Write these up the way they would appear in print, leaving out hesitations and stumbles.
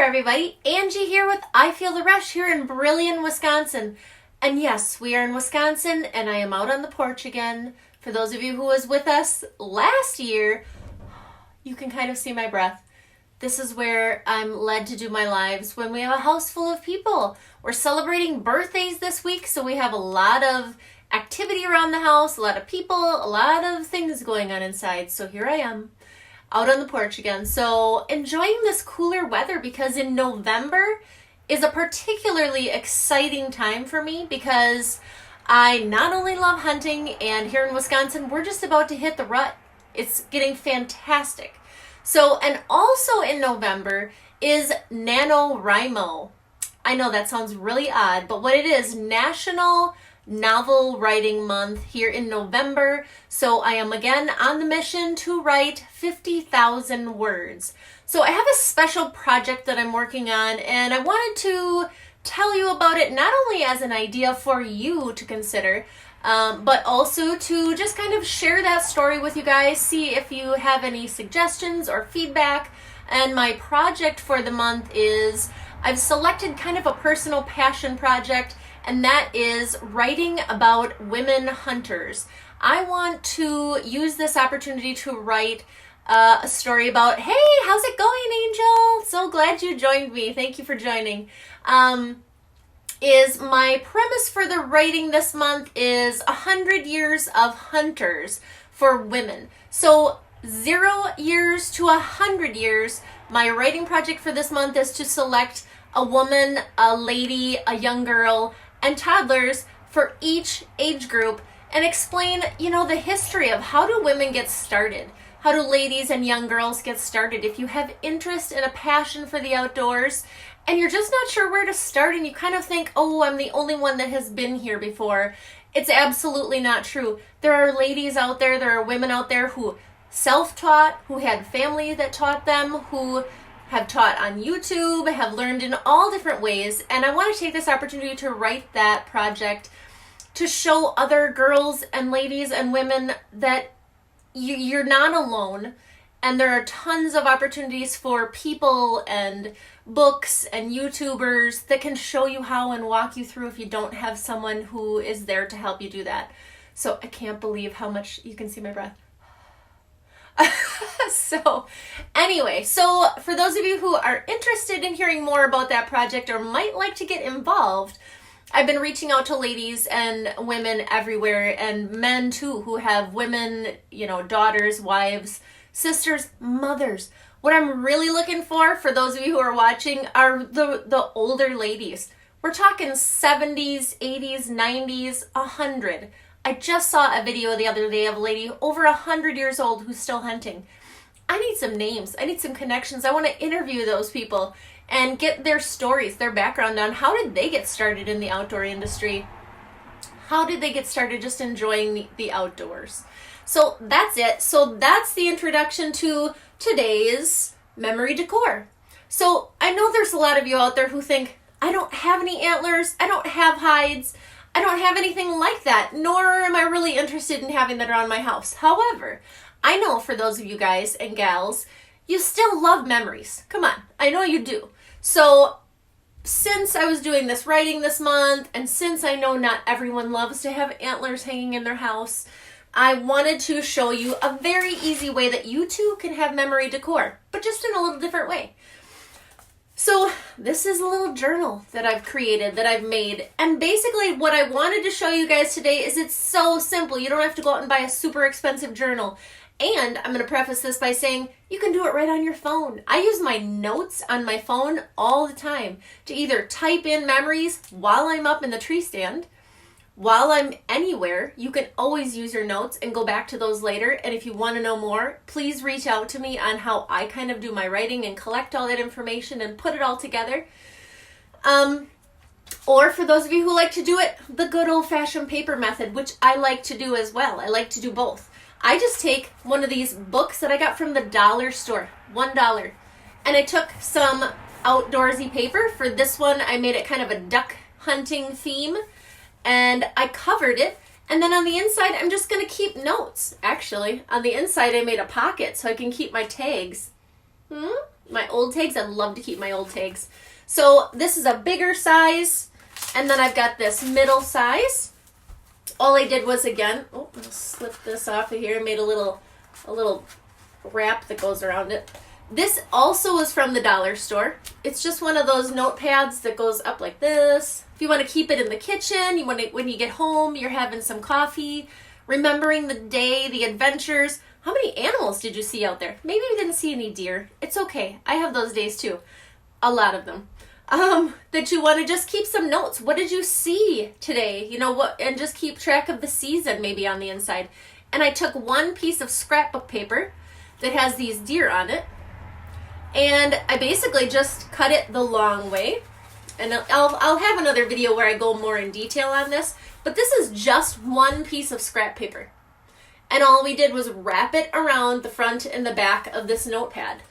there, everybody. Angie here with I Feel the Rush here in Brillion, Wisconsin. And yes, we are in Wisconsin, and I am out on the porch again. For those of you who was with us last year, you can kind of see my breath. This is where I'm led to do my lives when we have a house full of people. We're celebrating birthdays this week, so we have a lot of activity around the house, a lot of people, a lot of things going on inside. So here I am, out on the porch again. So enjoying this cooler weather, because in November is a particularly exciting time for me because I not only love hunting, and here in Wisconsin, we're just about to hit the rut. It's getting fantastic. So, and also in November is NaNoWriMo. I know that sounds really odd, but what it is, National Novel Writing Month here in November. So I am again on the mission to write 50,000 words. So I have a special project that I'm working on, and I wanted to tell you about it not only as an idea for you to consider, but also to just kind of share that story with you guys, see if you have any suggestions or feedback. And my project for the month is, I've selected kind of a personal passion project, and that is writing about women hunters. I want to use this opportunity to write a story about, hey, how's it going, Angel? So glad you joined me. Thank you for joining. Is my premise for the writing this month is 100 years of hunters for women. So 0 years to 100 years, my writing project for this month is to select a woman, a lady, a young girl, and toddlers for each age group and explain, the history of how do women get started? How do ladies and young girls get started? If you have interest and a passion for the outdoors and you're just not sure where to start and you kind of think, oh, I'm the only one that has been here before, it's absolutely not true. There are ladies out there, there are women out there who self-taught, who had family that taught them, who have taught on YouTube, have learned in all different ways. And I want to take this opportunity to write that project to show other girls and ladies and women that you're not alone, and there are tons of opportunities for people and books and YouTubers that can show you how and walk you through if you don't have someone who is there to help you do that. So I can't believe how much you can see my breath. So anyway, so for those of you who are interested in hearing more about that project or might like to get involved, I've been reaching out to ladies and women everywhere, and men too, who have women, daughters, wives, sisters, mothers. What I'm really looking for those of you who are watching, are the older ladies. We're talking 70s, 80s, 90s, 100. I just saw a video the other day of a lady over 100 years old who's still hunting. I need some names. I need some connections. I want to interview those people and get their stories, their background on how did they get started in the outdoor industry? How did they get started just enjoying the outdoors? So that's it. So that's the introduction to today's memory decor. So I know there's a lot of you out there who think, I don't have any antlers, I don't have hides, I don't have anything like that, nor am I really interested in having that around my house. However, I know for those of you guys and gals, you still love memories. Come on, I know you do. So since I was doing this writing this month, and since I know not everyone loves to have antlers hanging in their house, I wanted to show you a very easy way that you too can have memory decor, but just in a little different way. So this is a little journal that I've created, that I've made. And basically what I wanted to show you guys today is it's so simple. You don't have to go out and buy a super expensive journal. And I'm going to preface this by saying you can do it right on your phone. I use my notes on my phone all the time to either type in memories while I'm up in the tree stand, while I'm anywhere. You can always use your notes and go back to those later. And if you want to know more, please reach out to me on how I kind of do my writing and collect all that information and put it all together. Or for those of you who like to do it the good old-fashioned paper method, which I like to do as well. I like to do both. I just take one of these books that I got from the dollar store, $1, and I took some Outdoorsy paper. For this one, I made it kind of a duck hunting theme, and I covered it. And then on the inside, I'm just going to keep notes. Actually, on the inside, I made a pocket so I can keep my tags. My old tags, I love to keep my old tags. So this is a bigger size, and then I've got this middle size. All I did was, again, I'll slip this off of here. I made a little wrap that goes around it. This also is from the dollar store. It's just one of those notepads that goes up like this. If you want to keep it in the kitchen, when you get home, you're having some coffee, remembering the day, the adventures. How many animals did you see out there? Maybe you didn't see any deer. It's okay. I have those days too. A lot of them. That you want to just keep some notes. What did you see today? You know what? And just keep track of the season maybe on the inside. And I took one piece of scrapbook paper that has these deer on it. And I basically just cut it the long way. And I'll have another video where I go more in detail on this. But this is just one piece of scrap paper. And all we did was wrap it around the front and the back of this notepad.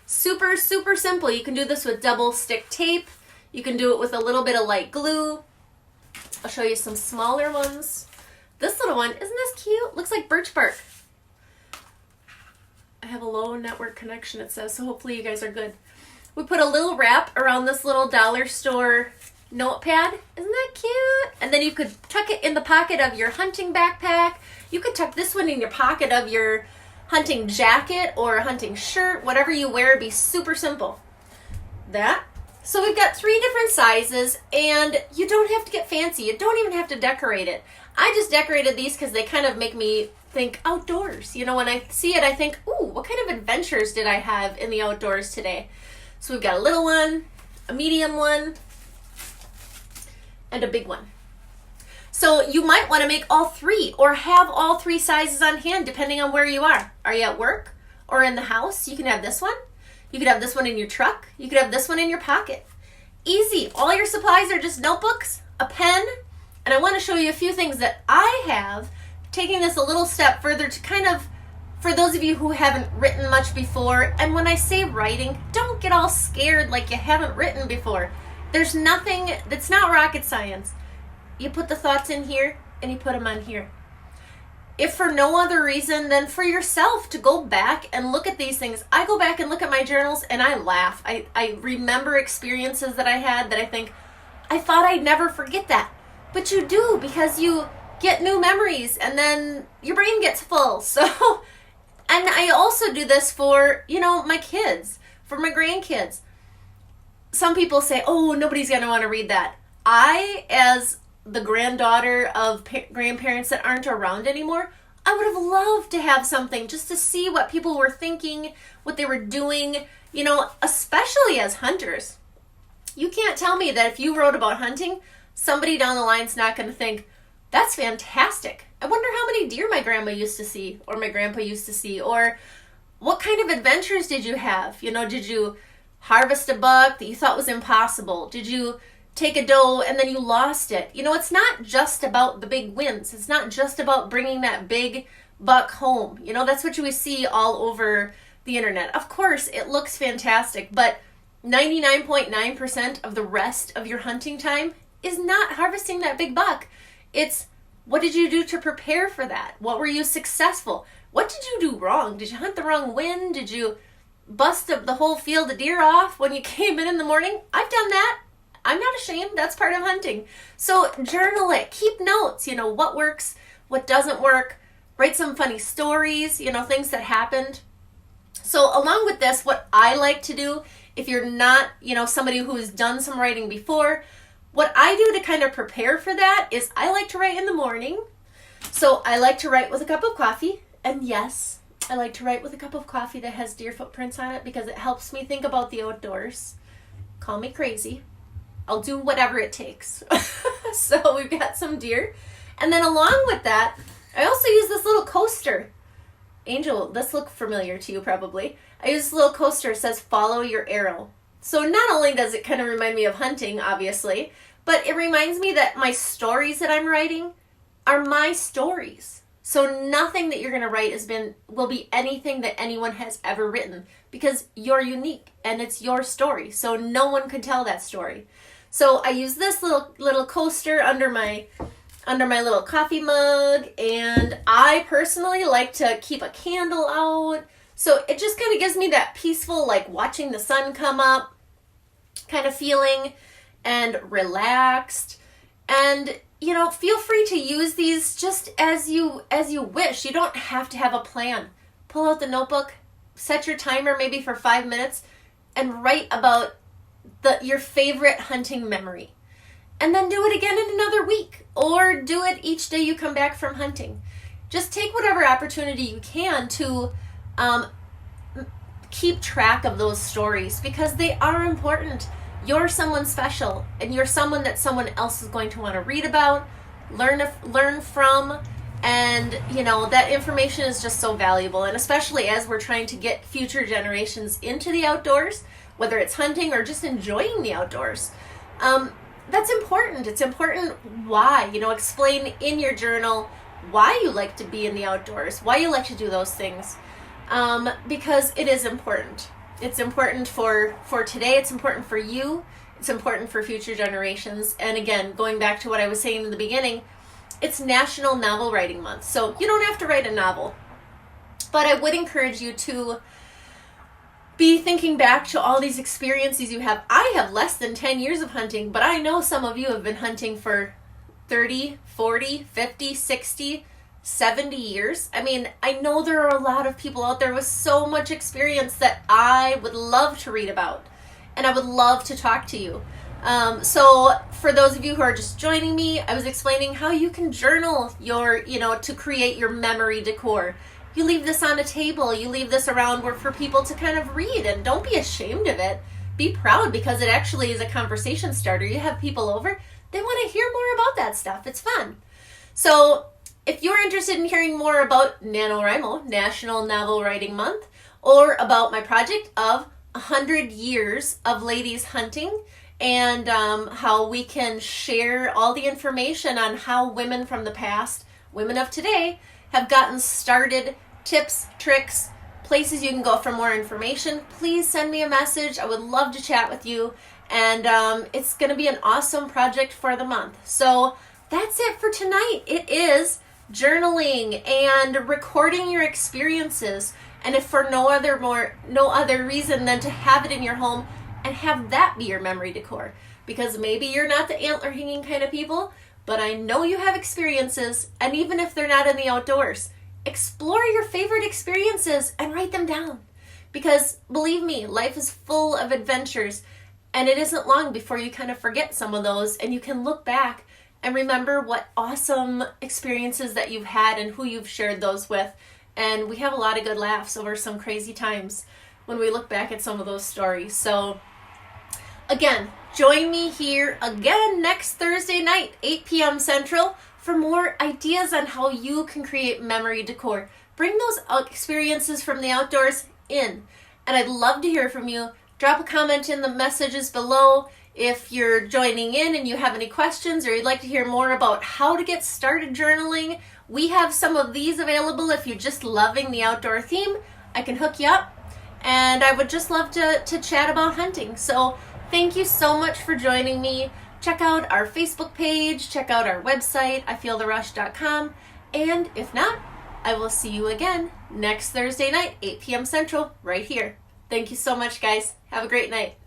Super, super simple. You can do this with double stick tape. You can do it with a little bit of light glue. I'll show you some smaller ones. This little one, isn't this cute? Looks like birch bark. I have a low network connection, it says, so hopefully you guys are good. We put a little wrap around this little dollar store notepad. Isn't that cute? And then you could tuck it in the pocket of your hunting backpack. You could tuck this one in your pocket of your hunting jacket or a hunting shirt. Whatever you wear, be super simple. That. So we've got 3 different sizes, and you don't have to get fancy. You don't even have to decorate it. I just decorated these because they kind of make me think outdoors. You know, when I see it, I think, ooh, what kind of adventures did I have in the outdoors today? So we've got a little one, a medium one, and a big one. So you might want to make all 3 or have all 3 sizes on hand depending on where you are. Are you at work or in the house? You can have this one. You could have this one in your truck. You could have this one in your pocket. Easy. All your supplies are just notebooks, a pen, and I want to show you a few things that I have, taking this a little step further to kind of, for those of you who haven't written much before, and when I say writing, don't get all scared like you haven't written before. There's nothing, that's not rocket science. You put the thoughts in here and you put them on here. If for no other reason than for yourself to go back and look at these things. I go back and look at my journals and I laugh. I remember experiences that I had that I think, I thought I'd never forget that. But you do, because you get new memories and then your brain gets full. So, and I also do this for, you know, my kids, for my grandkids. Some people say, oh, nobody's going to want to read that. I, as the granddaughter of grandparents that aren't around anymore, I would have loved to have something just to see what people were thinking, what they were doing, you know, especially as hunters. You can't tell me that if you wrote about hunting, somebody down the line's not going to think, that's fantastic. I wonder how many deer my grandma used to see or my grandpa used to see, or what kind of adventures did you have? You know, did you harvest a buck that you thought was impossible? Did you take a doe and then you lost it? You know, it's not just about the big wins. It's not just about bringing that big buck home. You know, that's what you see all over the internet. Of course, it looks fantastic, but 99.9% of the rest of your hunting time is not harvesting that big buck. It's, what did you do to prepare for that? What were you successful? What did you do wrong? Did you hunt the wrong wind? Did you bust the whole field of deer off when you came in the morning? I've done that. I'm not ashamed. That's part of hunting. So journal it. Keep notes. You know, what works, what doesn't work. Write some funny stories, you know, things that happened. So along with this, what I like to do, if you're not, you know, somebody who's done some writing before, what I do to kind of prepare for that is I like to write in the morning. So I like to write with a cup of coffee. And yes, I like to write with a cup of coffee that has deer footprints on it because it helps me think about the outdoors. Call me crazy. I'll do whatever it takes. So we've got some deer. And then along with that, I also use this little coaster. Angel, this looks familiar to you probably. I use this little coaster. It says, follow your arrow. So not only does it kind of remind me of hunting, obviously, but it reminds me that my stories that I'm writing are my stories. So nothing that you're going to write will be anything that anyone has ever written, because you're unique and it's your story. So no one could tell that story. So I use this little coaster under my little coffee mug, and I personally like to keep a candle out So it just kind of gives me that peaceful, like watching the sun come up kind of feeling, and relaxed. And feel free to use these just as you wish. You don't have to have a plan. Pull out the notebook, set your timer maybe for 5 minutes, and write about your favorite hunting memory. And then do it again in another week, or do it each day you come back from hunting. Just take whatever opportunity you can to keep track of those stories, because they are important. You're someone special, and you're someone that someone else is going to want to read about, learn from, and that information is just so valuable. And especially as we're trying to get future generations into the outdoors, whether it's hunting or just enjoying the outdoors, that's important. It's important why, explain in your journal why you like to be in the outdoors, why you like to do those things, because it is important. It's important for today. It's important for you. It's important for future generations. And again, going back to what I was saying in the beginning, it's National Novel Writing Month. So you don't have to write a novel, but I would encourage you to be thinking back to all these experiences you have. I have less than 10 years of hunting, but I know some of you have been hunting for 30, 40, 50, 60, 70 years. I mean, I know there are a lot of people out there with so much experience that I would love to read about, and I would love to talk to you. So for those of you who are just joining me, I was explaining how you can journal your, to create your memory decor. You leave this on a table, you leave this around for people to kind of read, and don't be ashamed of it. Be proud, because it actually is a conversation starter. You have people over, they want to hear more about that stuff. It's fun. So if you're interested in hearing more about NaNoWriMo, National Novel Writing Month, or about my project of 100 years of ladies hunting, and how we can share all the information on how women from the past, women of today, have gotten started, tips, tricks, places you can go for more information, please send me a message. I would love to chat with you, and it's going to be an awesome project for the month. So that's it for tonight. It is journaling and recording your experiences, and if for no other reason than to have it in your home and have that be your memory decor. Because maybe you're not the antler hanging kind of people, but I know you have experiences, and even if they're not in the outdoors, explore your favorite experiences and write them down. Because believe me, life is full of adventures, and it isn't long before you kind of forget some of those, and you can look back and remember what awesome experiences that you've had and who you've shared those with. And we have a lot of good laughs over some crazy times when we look back at some of those stories. So again, join me here again next Thursday night, 8 p.m. Central, for more ideas on how you can create memory decor. Bring those experiences from the outdoors in. And I'd love to hear from you. Drop a comment in the messages below if you're joining in and you have any questions, or you'd like to hear more about how to get started journaling. We have some of these available. If you're just loving the outdoor theme, I can hook you up. And I would just love to chat about hunting. So thank you so much for joining me. Check out our Facebook page, check out our website, ifeeltherush.com, and if not, I will see you again next Thursday night, 8 p.m. Central, right here. Thank you so much, guys. Have a great night.